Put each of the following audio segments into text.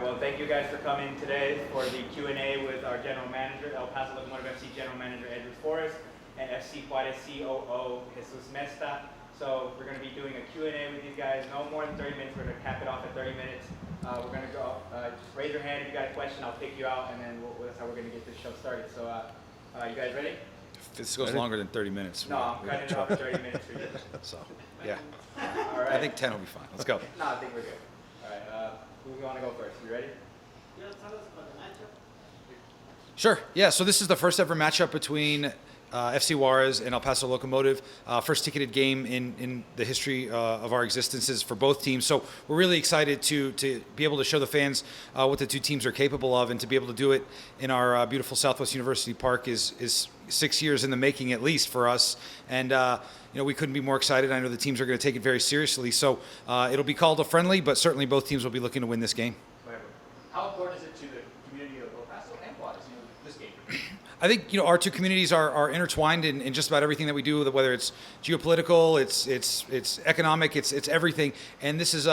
Well, thank you guys for coming today for the Q&A with our general manager, El Paso Locomotive FC general manager, Forrest, and FC Juárez COO, Jesus Mesta. So we're going to be doing a Q&A with these guys, no more than 30 minutes. We're going to cap it off at 30 minutes. We're going to go, just raise your hand if you got a question, I'll pick you out, and then that's how we're going to get this show started. So you guys ready? If this goes longer than 30 minutes. No, I'm cutting it off at 30 minutes for you. So, yeah. All right. I think 10 will be fine. Let's go. No, I think we're good. All right, who want to go first? You ready? Yeah, tell us about the matchup. Sure. Yeah, so this is the first ever matchup between FC Juárez and El Paso Locomotive. First ticketed game in the history of our existences for both teams. So we're really excited to be able to show the fans what the two teams are capable of, and to be able to do it in our beautiful Southwest University Park is 6 years in the making, at least for us. And we couldn't be more excited. I know the teams are going to take it very seriously. So it'll be called a friendly, but certainly both teams will be looking to win this game. How important is it to the community of El Paso and Juárez, this game? I think our two communities are intertwined in just about everything that we do, whether it's geopolitical, it's economic, it's everything. And this is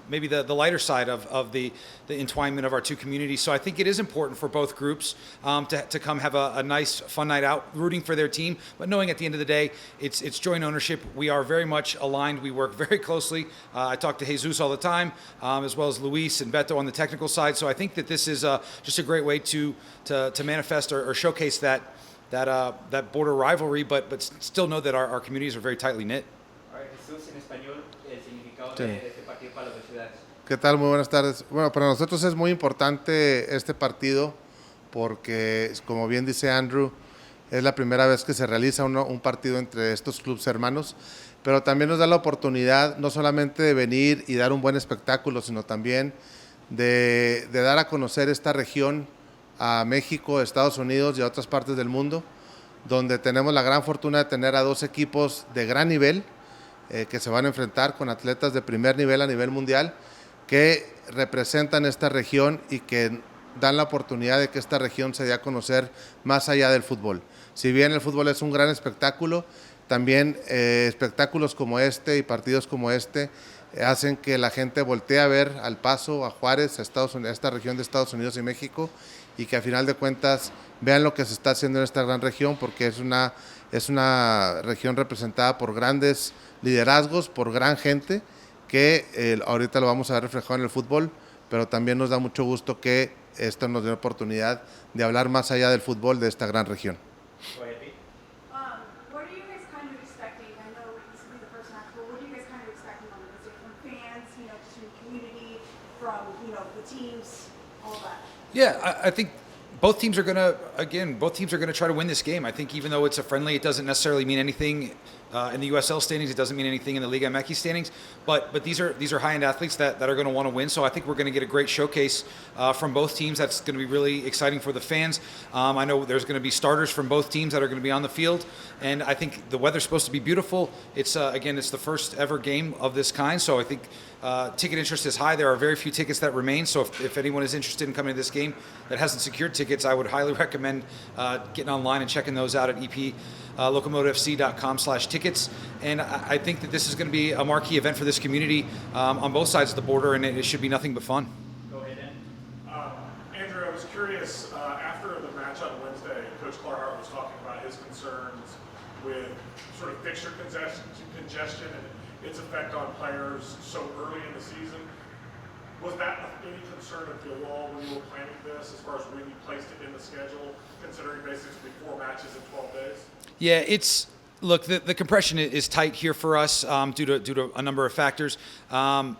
maybe the lighter side of the entwinement of our two communities. So I think it is important for both groups to come have a nice, fun night out, rooting for their team, but knowing at the end of the day, it's joint ownership. We are very much aligned. We work very closely. I talk to Jesus all the time, as well as Luis and Beto on the technical side. So I think that this is just a great way to manifest or showcase that border rivalry, but still know that our communities are very tightly knit. All right, Jesus, en español, el significado de este partido para las dos ciudades. ¿Qué tal? Muy buenas tardes. Bueno, para nosotros es muy importante este partido porque, como bien dice Andrew, es la primera vez que se realiza un partido entre estos clubes hermanos, pero también nos da la oportunidad no solamente de venir y dar un buen espectáculo, sino también de dar a conocer esta región a México, Estados Unidos y a otras partes del mundo, donde tenemos la gran fortuna de tener a dos equipos de gran nivel que se van a enfrentar con atletas de primer nivel a nivel mundial, que representan esta región y que dan la oportunidad de que esta región se dé a conocer más allá del fútbol. Si bien el fútbol es un gran espectáculo, también espectáculos como este y partidos como este hacen que la gente voltee a ver al Paso, a Juárez, a esta región de Estados Unidos y México, y que a final de cuentas vean lo que se está haciendo en esta gran región, porque es una región representada por grandes liderazgos, por gran gente, que ahorita lo vamos a ver reflejado en el fútbol, pero también nos da mucho gusto que esto nos dé la oportunidad de hablar más allá del fútbol de esta gran región. What are you guys kind of expecting? I know this will be the first match, but what are you guys kind of expecting on the visit from fans, just from the community, from, the teams, all that? Yeah, I think both teams are going to try to win this game. I think even though it's a friendly, it doesn't necessarily mean anything in the USL standings. It doesn't mean anything in the Liga MX standings. But these are high-end athletes that are going to want to win. So I think we're going to get a great showcase from both teams. That's going to be really exciting for the fans. I know there's going to be starters from both teams that are going to be on the field. And I think the weather's supposed to be beautiful. It's it's the first ever game of this kind. So I think ticket interest is high. There are very few tickets that remain. So if anyone is interested in coming to this game that hasn't secured tickets, I would highly recommend getting online and checking those out at locomotivefc.com/tickets. And I think that this is going to be a marquee event for this community on both sides of the border, and it should be nothing but fun. Go ahead, Dan. Andrew, I was curious, after the match on Wednesday, Coach Clarhart was talking about his concerns with sort of fixture congestion and its effect on players so early in the season. Was that any concern of you all when you were planning this, as far as when you placed it in the schedule, considering basically 4 matches in 12 days? Yeah, look, the compression is tight here for us due to a number of factors. But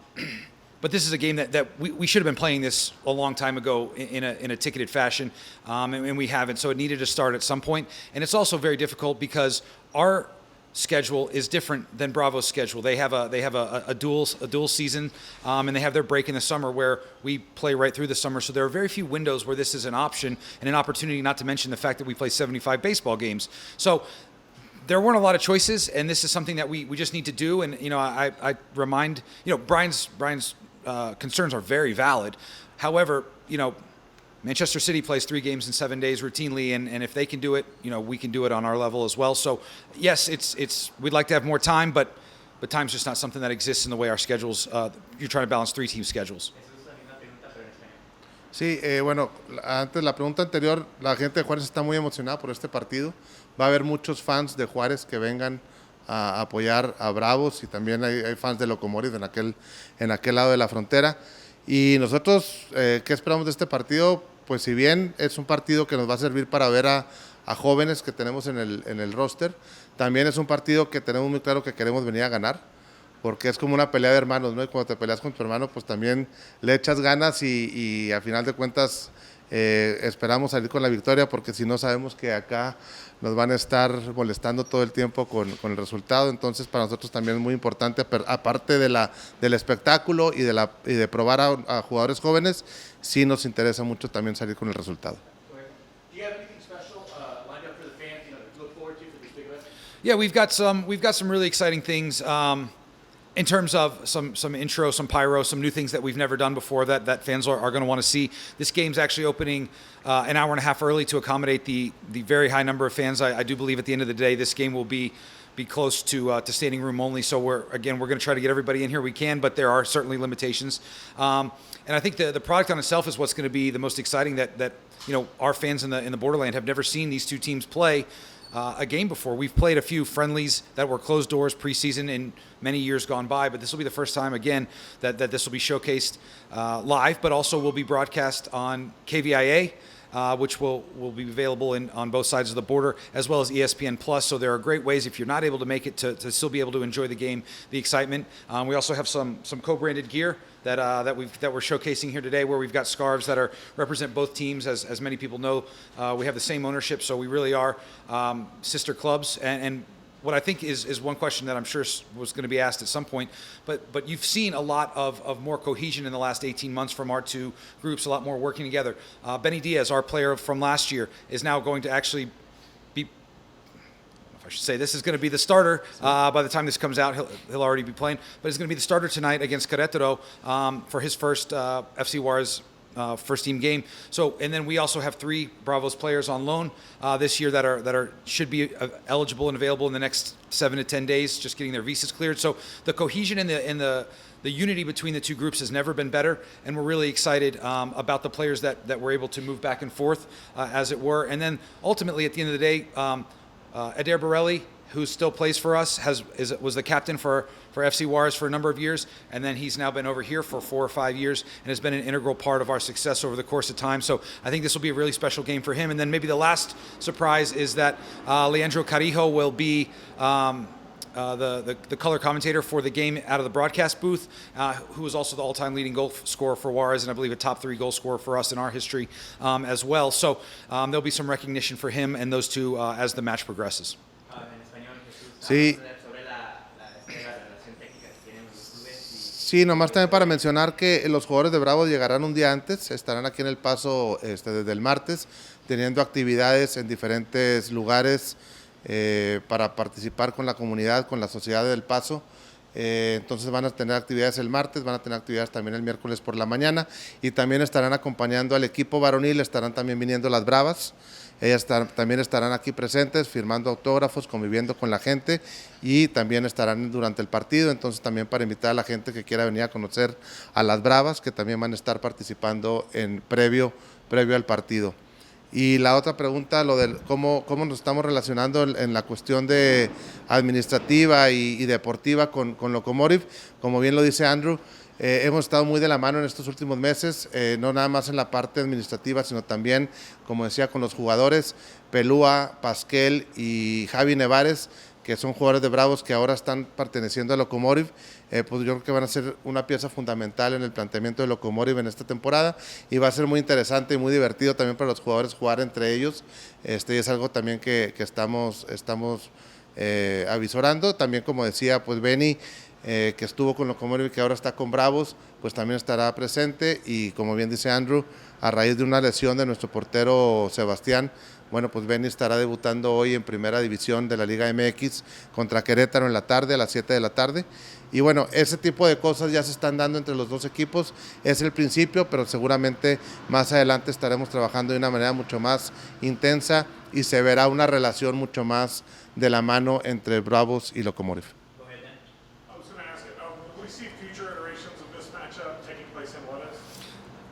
this is a game that we should have been playing this a long time ago in a ticketed fashion, and we haven't. So it needed to start at some point. And it's also very difficult because our schedule is different than Bravo's schedule. They have a dual season, and they have their break in the summer where we play right through the summer. So there are very few windows where this is an option and an opportunity, not to mention the fact that we play 75 baseball games. So there weren't a lot of choices, and this is something that we just need to do. And I remind Brian's concerns are very valid. However, Manchester City plays 3 games in 7 days routinely, and if they can do it, we can do it on our level as well. So yes, we'd like to have more time, but time's just not something that exists in the way our schedules. You're trying to balance 3 team schedules. Sí, bueno, antes la pregunta anterior, la gente de Juárez está muy emocionada por este partido. Va a haber muchos fans de Juárez que vengan a apoyar a Bravos y también hay fans de Locomotive en aquel lado de la frontera. Y nosotros, ¿qué esperamos de este partido? Pues si bien es un partido que nos va a servir para ver a jóvenes que tenemos en el roster, también es un partido que tenemos muy claro que queremos venir a ganar, porque es como una pelea de hermanos, ¿no? Y cuando te peleas con tu hermano, pues también le echas ganas y al final de cuentas esperamos salir con la victoria, porque si no sabemos que acá nos van a estar molestando todo el tiempo con el resultado. Entonces para nosotros también es muy importante, aparte del espectáculo y de probar a jugadores jóvenes, sí nos interesa mucho también salir con el resultado. Do you have anything special lined up for the fans, to look forward to for this big event? Yeah, we've got some really exciting things. In terms of some intro, some pyro, some new things that we've never done before that fans are going to want to see. This game's actually opening an hour and a half early to accommodate the very high number of fans. I do believe at the end of the day, this game will be close to standing room only. So we're going to try to get everybody in here we can, but there are certainly limitations. And I think the product on itself is what's going to be the most exciting. That our fans in the borderland have never seen these two teams play a game before. We've played a few friendlies that were closed doors preseason in many years gone by, but this will be the first time again that this will be showcased live, but also will be broadcast on KVIA, which will be available on both sides of the border, as well as ESPN Plus. So there are great ways, if you're not able to make it, to still be able to enjoy the game, the excitement. We also have some co-branded gear that we're showcasing here today, where we've got scarves that represent both teams. As many people know, we have the same ownership, so we really are sister clubs. And what I think is one question that I'm sure was going to be asked at some point, but you've seen a lot of more cohesion in the last 18 months from our two groups, a lot more working together. Benny Diaz, our player from last year, is now going to actually be, I should say, this is going to be the starter. By the time this comes out, he'll already be playing, but he's going to be the starter tonight against Querétaro for his first FC Juárez first team game. So, and then we also have 3 Bravos players on loan this year that should be eligible and available in the next 7 to 10 days, just getting their visas cleared. So the cohesion and the unity between the two groups has never been better, and we're really excited about the players that were able to move back and forth, as it were. And then ultimately, at the end of the day, Adair Borelli, who still plays for us, was the captain for FC Juárez for a number of years, and then he's now been over here for 4 or 5 years and has been an integral part of our success over the course of time. So I think this will be a really special game for him. And then maybe the last surprise is that Leandro Carrijo will be the color commentator for the game out of the broadcast booth, who is also the all-time leading goal scorer for Juárez, and I believe a top 3 goal scorer for us in our history as well. So there'll be some recognition for him and those two as the match progresses. En español, Jesús, Sí. sobre la relación técnica que tienen los clubes. Sí, nomás también para mencionar que los jugadores de Bravos llegarán un día antes, estarán aquí en El Paso desde el martes, teniendo actividades en diferentes lugares para participar con la comunidad, con la sociedad del Paso. Entonces van a tener actividades el martes, van a tener actividades también el miércoles por la mañana, y también estarán acompañando al equipo varonil, estarán también viniendo las Bravas. Ellas también estarán aquí presentes, firmando autógrafos, conviviendo con la gente, y también estarán durante el partido. Entonces también para invitar a la gente que quiera venir a conocer a las Bravas, que también van a estar participando en previo al partido. Y la otra pregunta, lo del cómo nos estamos relacionando en la cuestión de administrativa y deportiva con Locomotive. Como bien lo dice Andrew, hemos estado muy de la mano en estos últimos meses, no nada más en la parte administrativa, sino también, como decía, con los jugadores Pelúa, Pasquel y Javi Nevares, que son jugadores de Bravos que ahora están perteneciendo a Locomotive. Pues yo creo que van a ser una pieza fundamental en el planteamiento de Locomotive en esta temporada, y va a ser muy interesante y muy divertido también para los jugadores jugar entre ellos. Y es algo también que estamos avisorando. También, como decía, pues Benny, que estuvo con Locomotive y que ahora está con Bravos, pues también estará presente. Y como bien dice Andrew, a raíz de una lesión de nuestro portero Sebastián, bueno, pues Benny estará debutando hoy en Primera División de la Liga MX contra Querétaro en la tarde, a las 7 de la tarde. Y bueno, ese tipo de cosas ya se están dando entre los dos equipos. Es el principio, pero seguramente más adelante estaremos trabajando de una manera mucho más intensa y se verá una relación mucho más de la mano entre Bravos y Locomotive. I was going to ask, will we see future iterations of this matchup taking place in Juárez?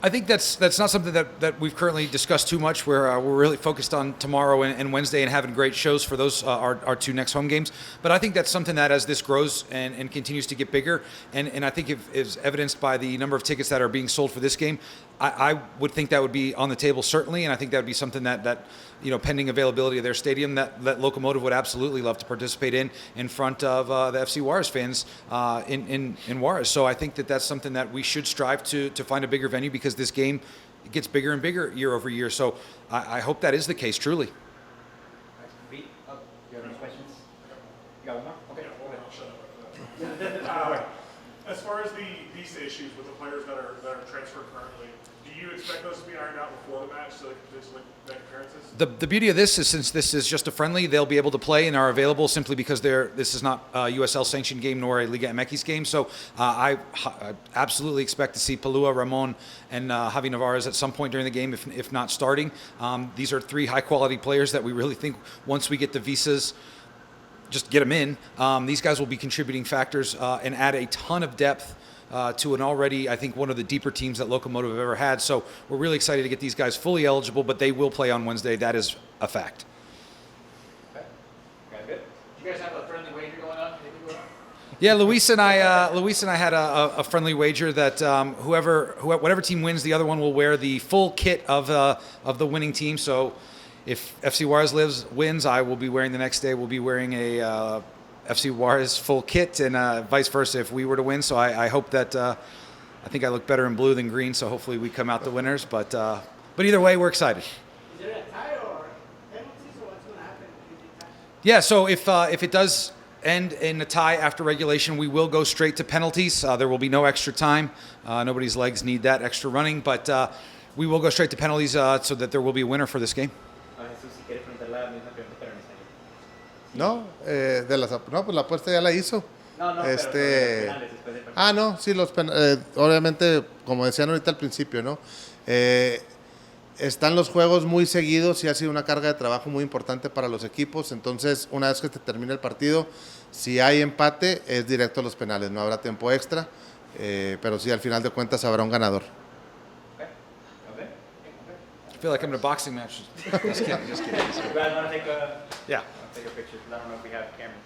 I think that's not something that we've currently discussed too much. We're really focused on tomorrow and Wednesday and having great shows for those our two next home games. But I think that's something that as this grows and continues to get bigger, and I think if is evidenced by the number of tickets that are being sold for this game, I would think that would be on the table certainly, and I think that would be something that pending availability of their stadium that Locomotive would absolutely love to participate in front of the FC Juárez fans in Juárez. So I think that's something that we should strive to find a bigger venue, because this game gets bigger and bigger year over year. So I hope that is the case, truly. Pete, do you have any questions? You got one more? Okay. Yeah, well, I'll shut up. As far as the visa issues with the players that are transferred currently, do you expect those to be ironed out before the match so they can potentially make appearances? The beauty of this is, since this is just a friendly, they'll be able to play and are available simply because this is not a USL sanctioned game nor a Liga MX game. So I absolutely expect to see Palua, Ramon, and Javi Navarez at some point during the game, if not starting. These are three high quality players that we really think once we get the visas, just get them in. These guys will be contributing factors and add a ton of depth to an already, I think, one of the deeper teams that Locomotive have ever had. So we're really excited to get these guys fully eligible, but they will play on Wednesday. That is a fact. Okay. Okay, good. Do you guys have a friendly wager going on? Anything going on? Yeah, Luis and I had a friendly wager that whatever team wins, the other one will wear the full kit of the winning team. So if FC Juárez wins, I will be wearing the next day. We'll be wearing a FC Juárez full kit, and vice versa if we were to win. So I hope that I think I look better in blue than green. So hopefully we come out the winners. But either way, we're excited. Is there a tie or penalties, or what's going to happen if they tie? Yeah. So if it does end in a tie after regulation, we will go straight to penalties. There will be no extra time. Nobody's legs need that extra running, but we will go straight to penalties so that there will be a winner for this game. Jesús, si quieres preguntar la misma pregunta, pero en español. No, pues la apuesta ya la hizo. No, pero sobre los penales después del partido. No, sí, obviamente, como decían ahorita al principio, ¿no? Están los juegos muy seguidos y ha sido una carga de trabajo muy importante para los equipos. Entonces, una vez que se termine el partido, si hay empate, es directo a los penales, no habrá tiempo extra, pero sí, al final de cuentas habrá un ganador. Okay. Okay. I feel like I'm in a boxing match. Just kidding. You guys want to take a Yeah. picture? I don't know if we have cameras.